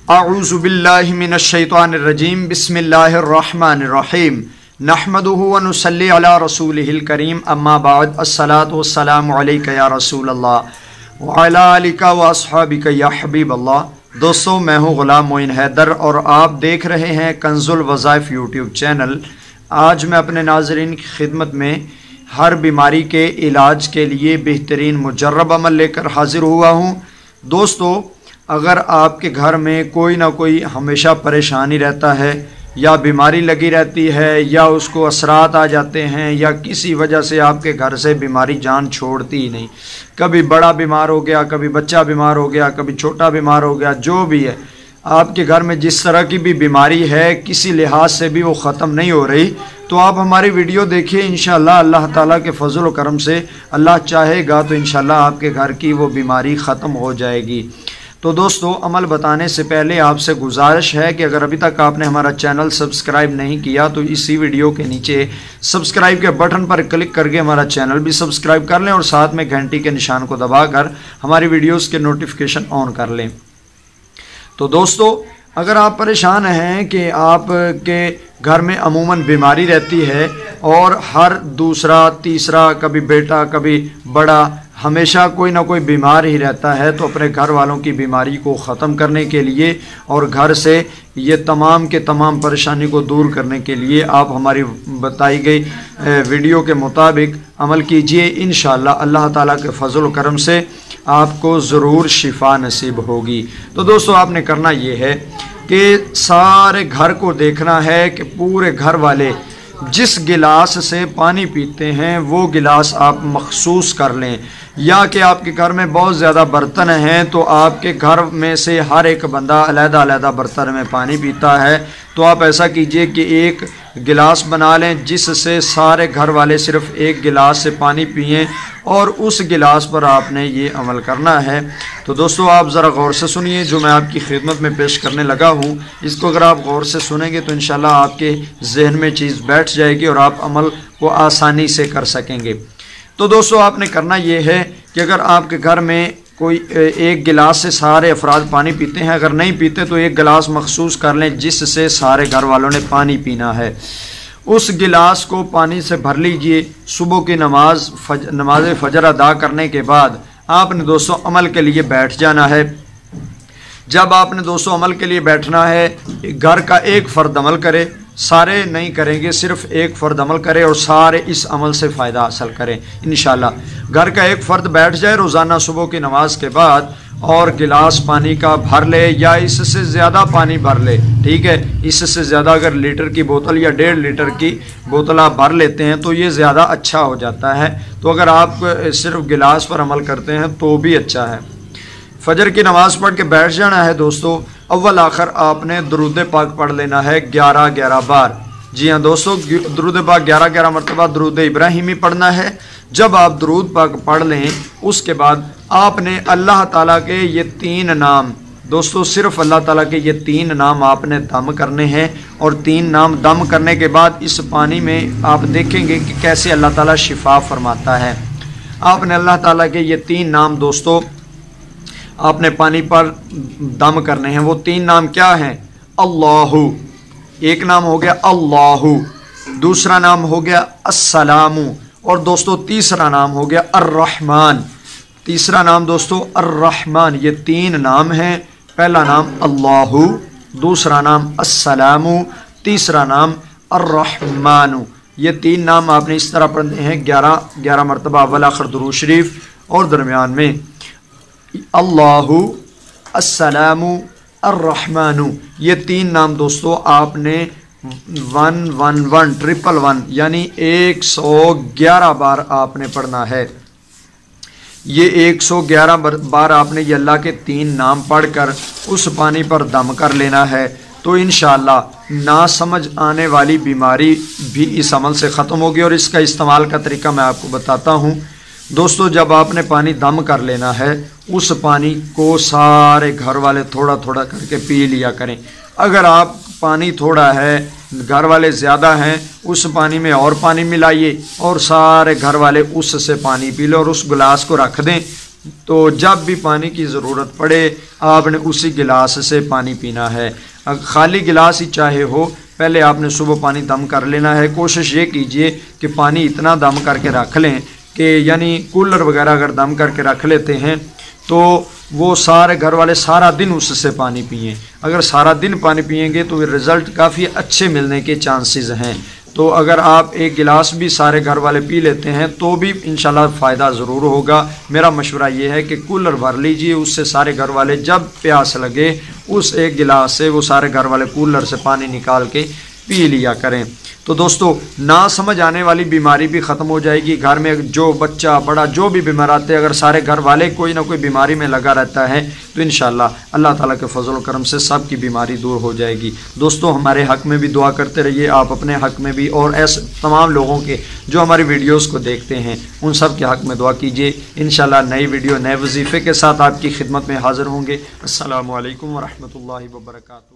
اعوذ باللہ من الشیطان الرجیم بسم اللہ الرحمن الرحیم نحمده ونصلی علی رسولہ الکریم اما بعد الصلاۃ والسلام علیک یا رسول اللہ وعلی آلک واصحابک یا حبیب اللہ۔ دوستو، میں ہوں غلام معین حیدر اور آپ دیکھ رہے ہیں کنز الوظائف یوٹیوب چینل۔ آج میں اپنے ناظرین کی خدمت میں ہر بیماری کے علاج کے لیے بہترین مجرب عمل لے کر حاضر ہوا ہوں۔ دوستو، اگر آپ کے گھر میں کوئی نہ کوئی ہمیشہ پریشانی رہتا ہے یا بیماری لگی رہتی ہے یا اس کو اثرات آ جاتے ہیں یا کسی وجہ سے آپ کے گھر سے بیماری جان چھوڑتی ہی نہیں، کبھی بڑا بیمار ہو گیا، کبھی بچہ بیمار ہو گیا، کبھی چھوٹا بیمار ہو گیا، جو بھی ہے آپ کے گھر میں جس طرح کی بھی بیماری ہے کسی لحاظ سے بھی وہ ختم نہیں ہو رہی، تو آپ ہماری ویڈیو دیکھیے۔ انشاءاللہ اللہ تعالیٰ کے فضل و کرم سے اللہ چاہے گا تو انشاءاللہ آپ کے گھر کی وہ بیماری ختم ہو جائے گی۔ تو دوستو، عمل بتانے سے پہلے آپ سے گزارش ہے کہ اگر ابھی تک آپ نے ہمارا چینل سبسکرائب نہیں کیا تو اسی ویڈیو کے نیچے سبسکرائب کے بٹن پر کلک کر کے ہمارا چینل بھی سبسکرائب کر لیں اور ساتھ میں گھنٹی کے نشان کو دبا کر ہماری ویڈیوز کے نوٹیفیکیشن آن کر لیں۔ تو دوستو، اگر آپ پریشان ہیں کہ آپ کے گھر میں عموماً بیماری رہتی ہے اور ہر دوسرا تیسرا، کبھی بیٹا کبھی بڑا، ہمیشہ کوئی نہ کوئی بیمار ہی رہتا ہے، تو اپنے گھر والوں کی بیماری کو ختم کرنے کے لیے اور گھر سے یہ تمام کے تمام پریشانی کو دور کرنے کے لیے آپ ہماری بتائی گئی ویڈیو کے مطابق عمل کیجئے۔ انشاءاللہ اللہ تعالیٰ کے فضل و کرم سے آپ کو ضرور شفا نصیب ہوگی۔ تو دوستو، آپ نے کرنا یہ ہے کہ سارے گھر کو دیکھنا ہے کہ پورے گھر والے جس گلاس سے پانی پیتے ہیں وہ گلاس آپ مخصوص کر لیں، یا کہ آپ کے گھر میں بہت زیادہ برتن ہیں تو آپ کے گھر میں سے ہر ایک بندہ علیحدہ علیحدہ برتن میں پانی پیتا ہے، تو آپ ایسا کیجئے کہ ایک گلاس بنا لیں جس سے سارے گھر والے صرف ایک گلاس سے پانی پئیں اور اس گلاس پر آپ نے یہ عمل کرنا ہے۔ تو دوستو، آپ ذرا غور سے سنیے جو میں آپ کی خدمت میں پیش کرنے لگا ہوں، اس کو اگر آپ غور سے سنیں گے تو انشاءاللہ آپ کے ذہن میں چیز بیٹھ جائے گی اور آپ عمل کو آسانی سے کر سکیں گے۔ تو دوستو، آپ نے کرنا یہ ہے کہ اگر آپ کے گھر میں کوئی ایک گلاس سے سارے افراد پانی پیتے ہیں، اگر نہیں پیتے تو ایک گلاس مخصوص کر لیں جس سے سارے گھر والوں نے پانی پینا ہے۔ اس گلاس کو پانی سے بھر لیجئے۔ صبح کی نماز فجر ادا کرنے کے بعد آپ نے دوستو عمل کے لیے بیٹھ جانا ہے۔ جب آپ نے دوستو عمل کے لیے بیٹھنا ہے، گھر کا ایک فرد عمل کرے، سارے نہیں کریں گے، صرف ایک فرد عمل کرے اور سارے اس عمل سے فائدہ حاصل کریں انشاءاللہ۔ گھر کا ایک فرد بیٹھ جائے روزانہ صبح کی نماز کے بعد اور گلاس پانی کا بھر لے یا اس سے زیادہ پانی بھر لے، ٹھیک ہے، اس سے زیادہ اگر لیٹر کی بوتل یا 1.5 لیٹر کی بوتل آپ بھر لیتے ہیں تو یہ زیادہ اچھا ہو جاتا ہے، تو اگر آپ صرف گلاس پر عمل کرتے ہیں تو بھی اچھا ہے۔ فجر کی نماز پڑھ کے بیٹھ جانا ہے دوستو۔ اول آخر آپ نے درود پاک پڑھ لینا ہے 11 بار۔ جی ہاں دوستو، درود پاک 11 مرتبہ درود ابراہیمی پڑھنا ہے۔ جب آپ درود پاک پڑھ لیں اس کے بعد آپ نے اللہ تعالیٰ کے یہ 3 نام، دوستو صرف اللہ تعالیٰ کے یہ 3 نام آپ نے دم کرنے ہیں، اور 3 نام دم کرنے کے بعد اس پانی میں آپ دیکھیں گے کہ کیسے اللہ تعالیٰ شفا فرماتا ہے۔ آپ نے اللہ تعالیٰ کے یہ 3 نام دوستو آپ نے پانی پر دم کرنے ہیں۔ وہ 3 نام کیا ہیں؟ اللہ، ایک نام ہو گیا اللہ، دوسرا نام ہو گیا السلام، اور دوستو تیسرا نام ہو گیا الرحمن۔ تیسرا نام دوستو الرحمن۔ یہ 3 نام ہیں، پہلا نام اللہ، دوسرا نام السلام، تیسرا نام الرحمن۔ یہ 3 نام آپ نے اس طرح پڑھنے ہیں 11 مرتبہ، اول آخر درود شریف اور درمیان میں اللہ، السلام، الرحمن۔ یہ 3 نام دوستو آپ نے 111 یعنی 111 بار آپ نے پڑھنا ہے۔ یہ 111 بار آپ نے یہ اللہ کے 3 نام پڑھ کر اس پانی پر دم کر لینا ہے، تو انشاءاللہ نا سمجھ آنے والی بیماری بھی اس عمل سے ختم ہوگی۔ اور اس کا استعمال کا طریقہ میں آپ کو بتاتا ہوں دوستو۔ جب آپ نے پانی دم کر لینا ہے، اس پانی کو سارے گھر والے تھوڑا تھوڑا کر کے پی لیا کریں۔ اگر آپ پانی تھوڑا ہے، گھر والے زیادہ ہیں، اس پانی میں اور پانی ملائیے اور سارے گھر والے اس سے پانی پی لیں اور اس گلاس کو رکھ دیں تو جب بھی پانی کی ضرورت پڑے آپ نے اسی گلاس سے پانی پینا ہے، خالی گلاس ہی چاہے ہو، پہلے آپ نے صبح پانی دم کر لینا ہے۔ کوشش یہ کیجئے کہ پانی اتنا دم کر کے رکھ لیں کہ یعنی کولر وغیرہ اگر دم کر کے رکھ لیتے ہیں تو وہ سارے گھر والے سارا دن اس سے پانی پئیں۔ اگر سارا دن پانی پئیں گے تو رزلٹ کافی اچھے ملنے کے چانسز ہیں۔ تو اگر آپ ایک گلاس بھی سارے گھر والے پی لیتے ہیں تو بھی انشاءاللہ فائدہ ضرور ہوگا۔ میرا مشورہ یہ ہے کہ کولر بھر لیجئے، اس سے سارے گھر والے جب پیاس لگے اس ایک گلاس سے وہ سارے گھر والے کولر سے پانی نکال کے پی لیا کریں۔ تو دوستو نہ سمجھ آنے والی بیماری بھی ختم ہو جائے گی۔ گھر میں جو بچہ بڑا جو بھی بیمار آتے ہیں، اگر سارے گھر والے کوئی نہ کوئی بیماری میں لگا رہتا ہے تو انشاءاللہ اللہ تعالیٰ کے فضل و کرم سے سب کی بیماری دور ہو جائے گی۔ دوستو ہمارے حق میں بھی دعا کرتے رہیے، آپ اپنے حق میں بھی، اور ایسے تمام لوگوں کے جو ہماری ویڈیوز کو دیکھتے ہیں ان سب کے حق میں دعا کیجیے۔ انشاءاللہ نئی ویڈیو نئے وظیفے کے ساتھ آپ کی خدمت میں حاضر ہوں گے۔ السلام علیکم ورحمۃ اللہ وبرکاتہ۔